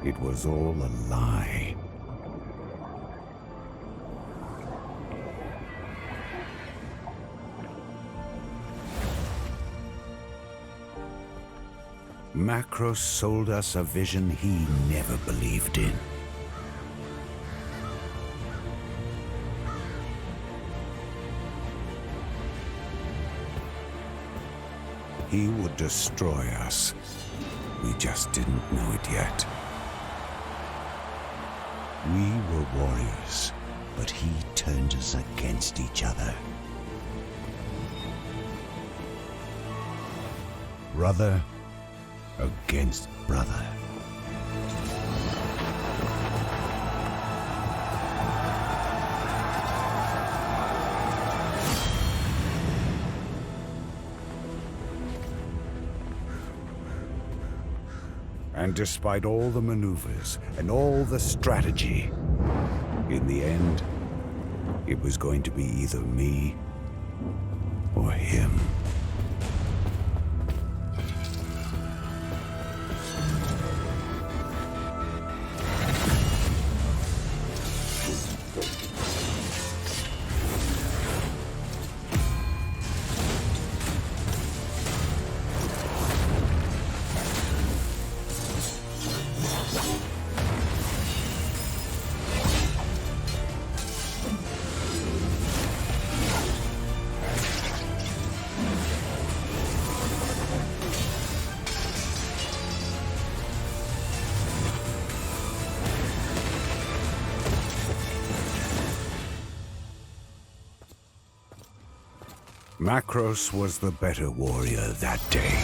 It was all a lie. Macros sold us a vision he never believed in. He would destroy us. We just didn't know it yet. We were warriors, but he turned us against each other. Brother against brother. And despite all the maneuvers and all the strategy, in the end, it was going to be either me or him. Macros was the better warrior that day.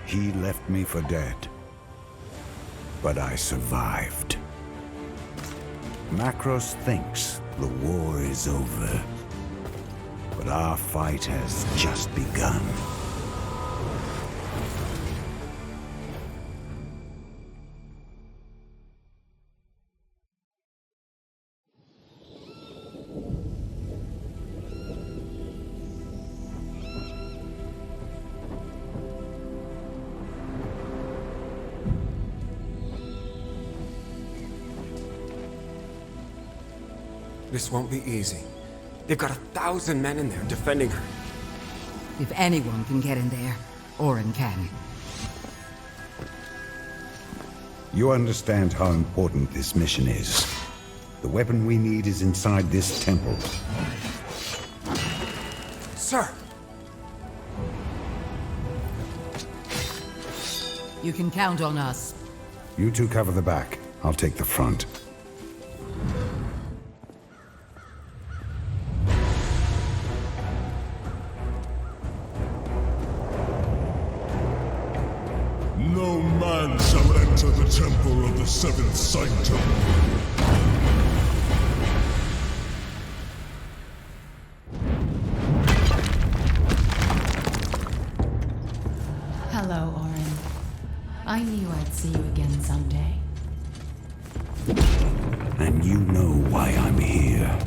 He left me for dead, but I survived. Macros thinks the war is over, but our fight has just begun. This won't be easy. They've got 1,000 men in there defending her. If anyone can get in there, Orin can. You understand how important this mission is. The weapon we need is inside this temple. Sir! You can count on us. You two cover the back. I'll take the front. No man shall enter the temple of the seventh sanctum. Hello, Orin. I knew I'd see you again someday. And you know why I'm here.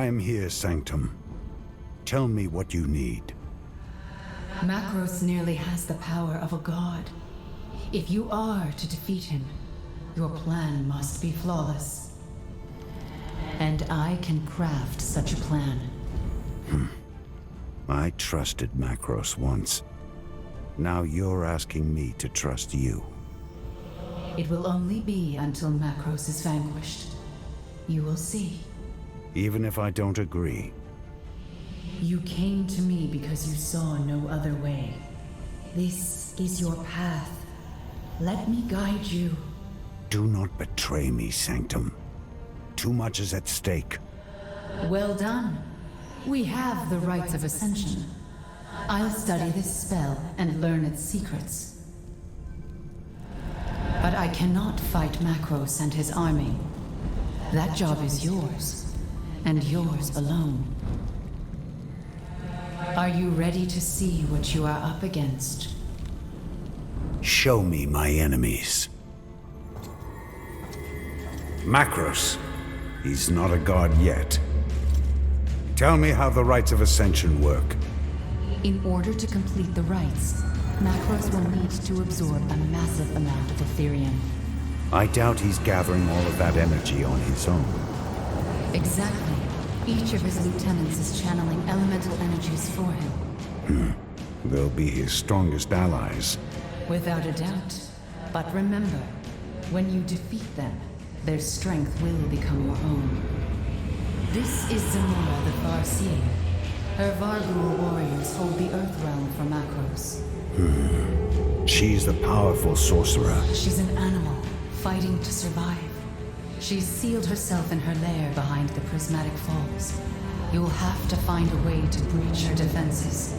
I am here, Sanctum. Tell me what you need. Macros nearly has the power of a god. If you are to defeat him, your plan must be flawless. And I can craft such a plan. I trusted Macros once. Now you're asking me to trust you. It will only be until Macros is vanquished. You will see. Even if I don't agree. You came to me because you saw no other way. This is your path. Let me guide you. Do not betray me, Sanctum. Too much is at stake. Well done. We have the rites of ascension. I'll study this spell and learn its secrets. But I cannot fight Macros and his army. That job is yours, and yours alone. Are you ready to see what you are up against? Show me my enemies. Macros. He's not a god yet. Tell me how the rites of ascension work. In order to complete the rites, Macros will need to absorb a massive amount of Ethereum. I doubt he's gathering all of that energy on his own. Exactly. Each of his lieutenants is channeling elemental energies for him. They'll be his strongest allies. Without a doubt. But remember, when you defeat them, their strength will become your own. This is Zamora the Farseer. Her Vargul warriors hold the Earth Realm for Macros. She's the powerful sorcerer. She's an animal, fighting to survive. She's sealed herself in her lair behind the Prismatic Falls. You'll have to find a way to breach her defenses.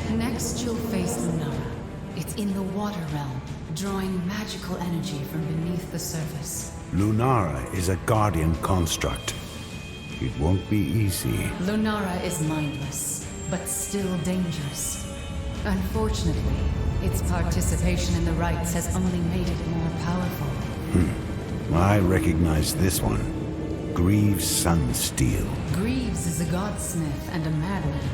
Next, you'll face Lunara. It's in the Water Realm, drawing magical energy from beneath the surface. Lunara is a guardian construct. It won't be easy. Lunara is mindless, but still dangerous. Unfortunately, its participation in the rites has only made it more powerful. I recognize this one. Greaves Sunsteel. Greaves is a godsmith and a madman.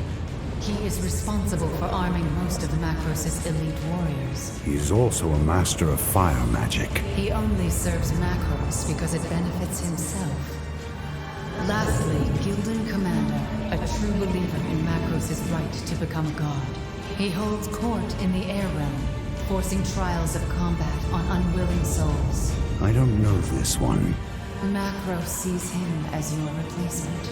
He is responsible for arming most of Macros' elite warriors. He is also a master of fire magic. He only serves Macros because it benefits himself. Lastly, Gildan Commander, a true believer in Macros' right to become a god. He holds court in the air realm, forcing trials of combat on unwilling souls. I don't know this one. Macros sees him as your replacement.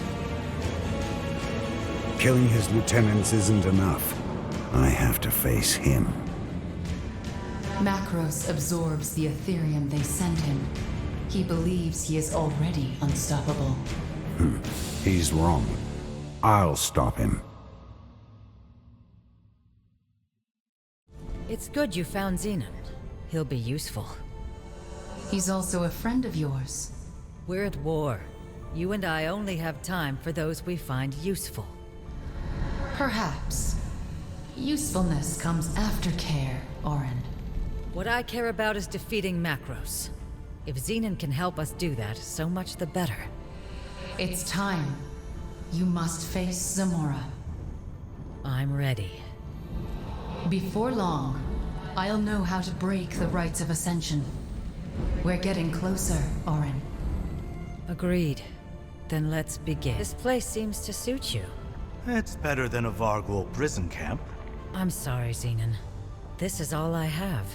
Killing his lieutenants isn't enough. I have to face him. Macros absorbs the Ethereum they send him. He believes he is already unstoppable. He's wrong. I'll stop him. It's good you found Xenon. He'll be useful. He's also a friend of yours. We're at war. You and I only have time for those we find useful. Perhaps. Usefulness comes after care, Orin. What I care about is defeating Macros. If Xenon can help us do that, so much the better. It's time. You must face Zamora. I'm ready. Before long, I'll know how to break the rites of ascension. We're getting closer, Orin. Agreed. Then let's begin. This place seems to suit you. It's better than a Vargul prison camp. I'm sorry, Xenon. This is all I have.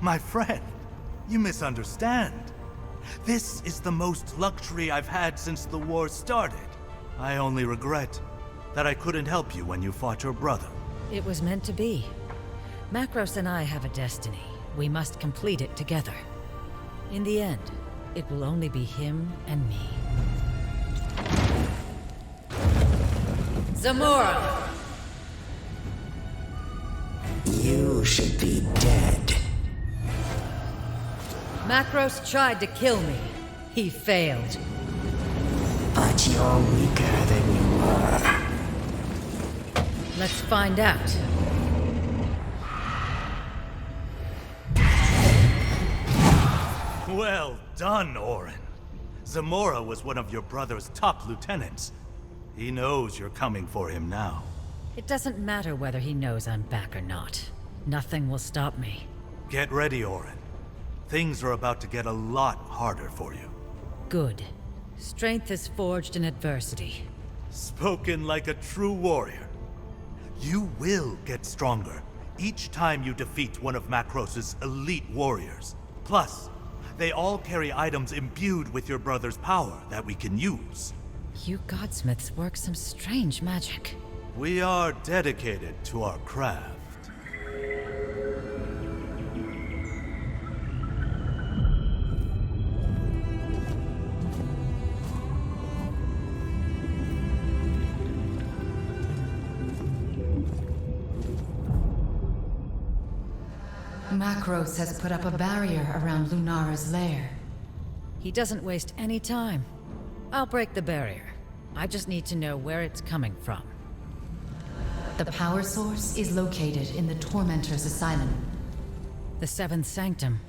My friend, you misunderstand. This is the most luxury I've had since the war started. I only regret that I couldn't help you when you fought your brother. It was meant to be. Macros and I have a destiny. We must complete it together. In the end, it will only be him and me. Zamora! You should be dead. Macros tried to kill me. He failed. But you're weaker than you were. Let's find out. Well done, Orin. Zamora was one of your brother's top lieutenants. He knows you're coming for him now. It doesn't matter whether he knows I'm back or not. Nothing will stop me. Get ready, Orin. Things are about to get a lot harder for you. Good. Strength is forged in adversity. Spoken like a true warrior. You will get stronger each time you defeat one of Macros's elite warriors. Plus, they all carry items imbued with your brother's power that we can use. You godsmiths work some strange magic. We are dedicated to our craft. Macros has put up a barrier around Lunara's lair. He doesn't waste any time. I'll break the barrier. I just need to know where it's coming from. The power source is located in the Tormentor's asylum. The Seventh Sanctum.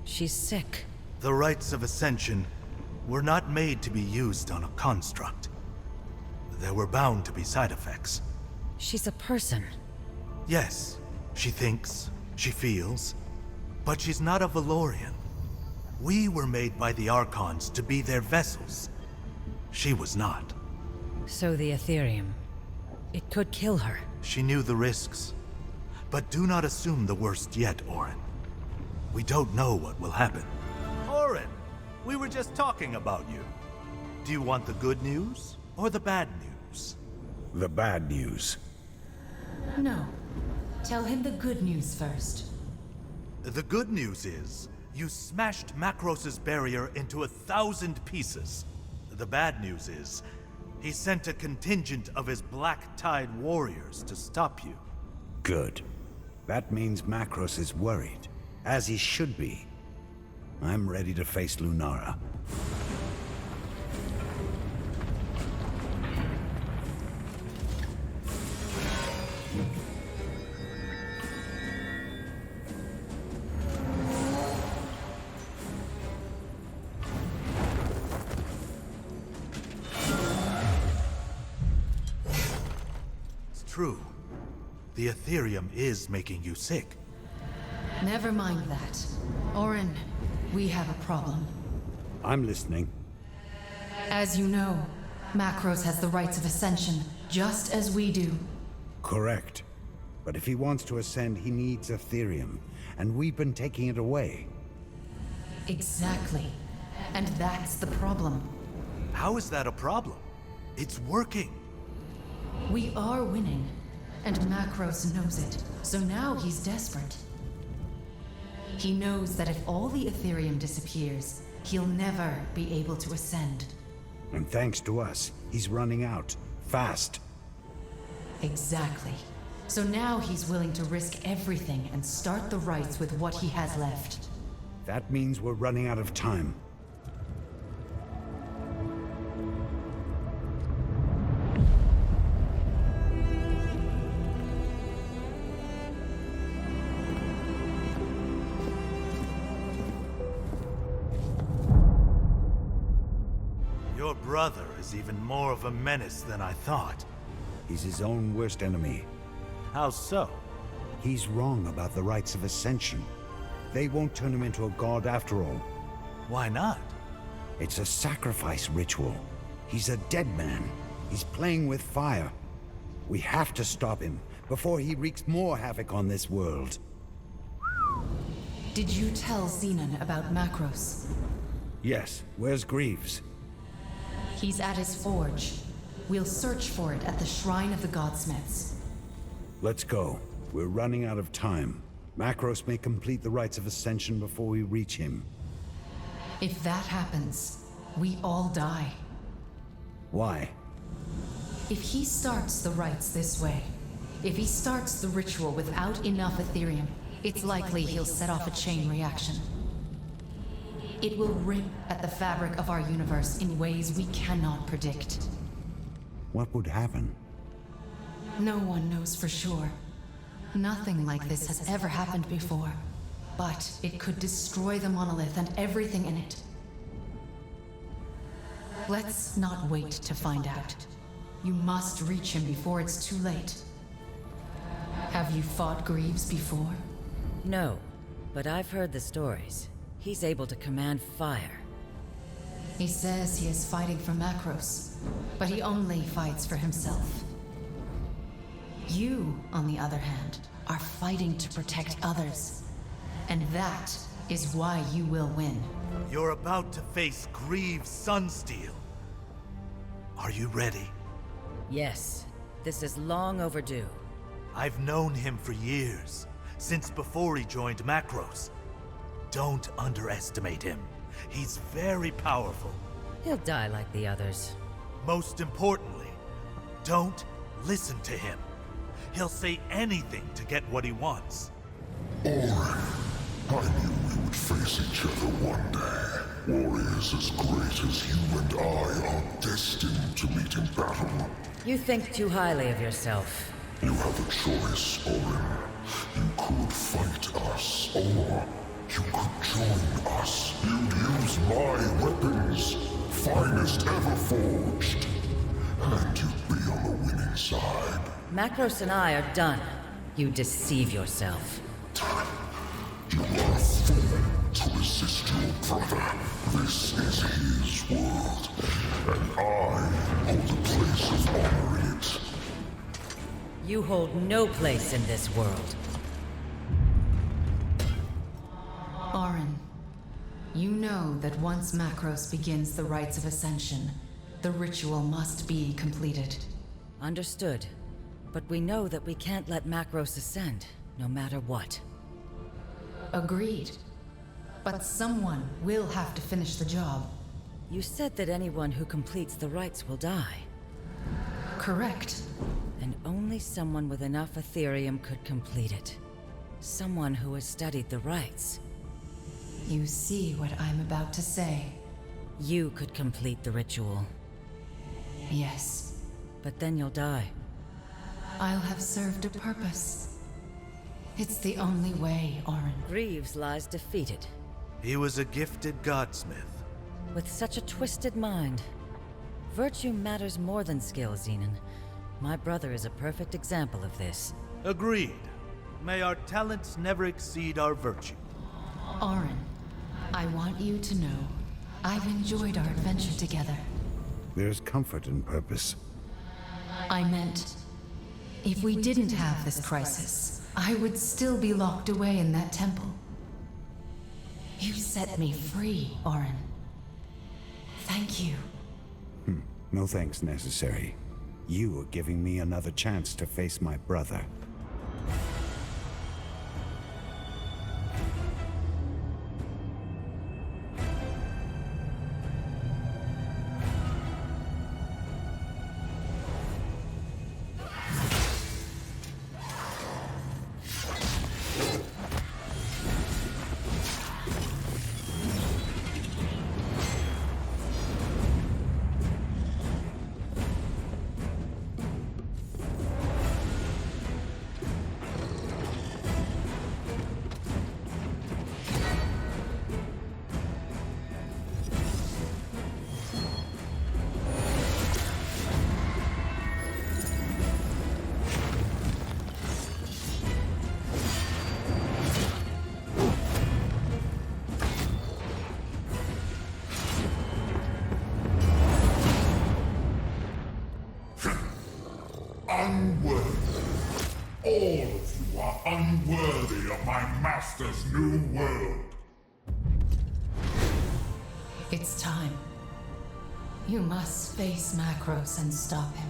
She's sick. The rites of Ascension were not made to be used on a construct. There were bound to be side effects. She's a person. Yes, she thinks, she feels, but she's not a Valorian. We were made by the Archons to be their vessels. She was not. So the Ethereum. It could kill her. She knew the risks. But do not assume the worst yet, Orin. We don't know what will happen. Orin, we were just talking about you. Do you want the good news or the bad news? The bad news. No. Tell him the good news first. The good news is, you smashed Macros's barrier into 1,000 pieces. The bad news is, he sent a contingent of his Black Tide warriors to stop you. Good. That means Macros is worried, as he should be. I'm ready to face Lunara. True. The Ethereum is making you sick. Never mind that. Orin, we have a problem. I'm listening. As you know, Macros has the rites of Ascension, just as we do. Correct. But if he wants to ascend, he needs Ethereum, and we've been taking it away. Exactly. And that's the problem. How is that a problem? It's working. We are winning, and Macros knows it, so now he's desperate. He knows that if all the Ethereum disappears, he'll never be able to ascend. And thanks to us, he's running out. Fast. Exactly. So now he's willing to risk everything and start the rites with what he has left. That means we're running out of time. Your brother is even more of a menace than I thought. He's his own worst enemy. How so? He's wrong about the rites of Ascension. They won't turn him into a god after all. Why not? It's a sacrifice ritual. He's a dead man. He's playing with fire. We have to stop him before he wreaks more havoc on this world. Did you tell Xenon about Macros? Yes, where's Greaves? He's at his forge. We'll search for it at the Shrine of the Godsmiths. Let's go. We're running out of time. Macros may complete the rites of Ascension before we reach him. If that happens, we all die. Why? If he starts the rites this way, if he starts the ritual without enough Ethereum, it's likely he'll set off a chain reaction. It will rip at the fabric of our universe in ways we cannot predict. What would happen? No one knows for sure. Nothing like this has ever happened before. But it could destroy the monolith and everything in it. Let's not wait to find out. You must reach him before it's too late. Have you fought Greaves before? No, but I've heard the stories. He's able to command fire. He says he is fighting for Macros, but he only fights for himself. You, on the other hand, are fighting to protect others. And that is why you will win. You're about to face Greaves Sunsteel. Are you ready? Yes, this is long overdue. I've known him for years, since before he joined Macros. Don't underestimate him. He's very powerful. He'll die like the others. Most importantly, don't listen to him. He'll say anything to get what he wants. Orin, I knew we would face each other one day. Warriors as great as you and I are destined to meet in battle. You think too highly of yourself. You have a choice, Orin. You could fight us, or you could join us. You'd use my weapons, finest ever forged. And you'd be on the winning side. Macros and I are done. You deceive yourself. You are a fool to resist your brother. This is his world, and I hold a place of honor in it. You hold no place in this world. Orin, you know that once Macros begins the rites of ascension, the ritual must be completed. Understood. But we know that we can't let Macros ascend, no matter what. Agreed. But someone will have to finish the job. You said that anyone who completes the rites will die. Correct. And only someone with enough Ethereum could complete it. Someone who has studied the rites. You see what I'm about to say. You could complete the ritual. Yes. But then you'll die. I'll have served a purpose. It's the only way, Orin. Greaves lies defeated. He was a gifted godsmith. With such a twisted mind. Virtue matters more than skill, Zenon. My brother is a perfect example of this. Agreed. May our talents never exceed our virtue. Orin, I want you to know I've enjoyed our adventure together. There's comfort in purpose. I meant, if we didn't have this crisis, I would still be locked away in that temple. You set me free, Orin. Thank you. No thanks necessary. You are giving me another chance to face my brother. Unworthy. All of you are unworthy of my master's new world. It's time. You must face Macros and stop him,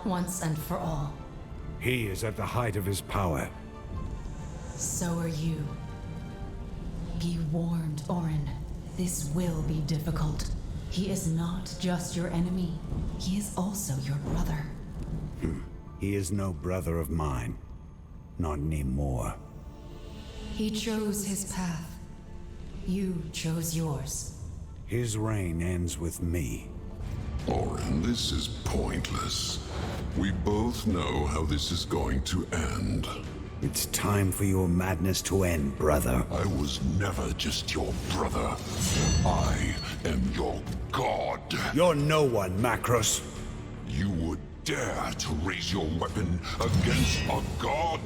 once and for all. He is at the height of his power. So are you. Be warned, Orin. This will be difficult. He is not just your enemy. He is also your brother. He is no brother of mine. Not anymore. He chose his path. You chose yours. His reign ends with me. Orin, this is pointless. We both know how this is going to end. It's time for your madness to end, brother. I was never just your brother. I am your god. You're no one, Macros. You would dare to raise your weapon against a god?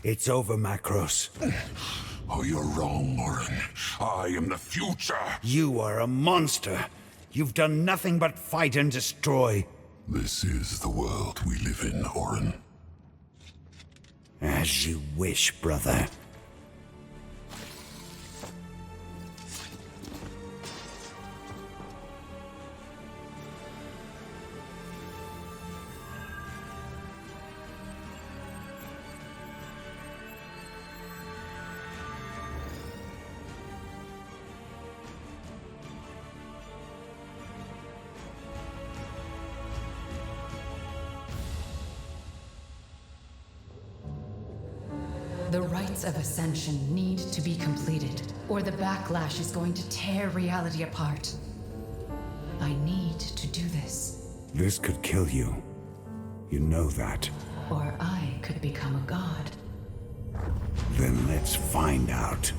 It's over, Macros. Oh, you're wrong, Orin. I am the future. You are a monster. You've done nothing but fight and destroy. This is the world we live in, Orin. As you wish, brother. The rites of ascension need to be completed, or the backlash is going to tear reality apart. I need to do this, This could kill you. You know that. or I could become a god. Then let's find out.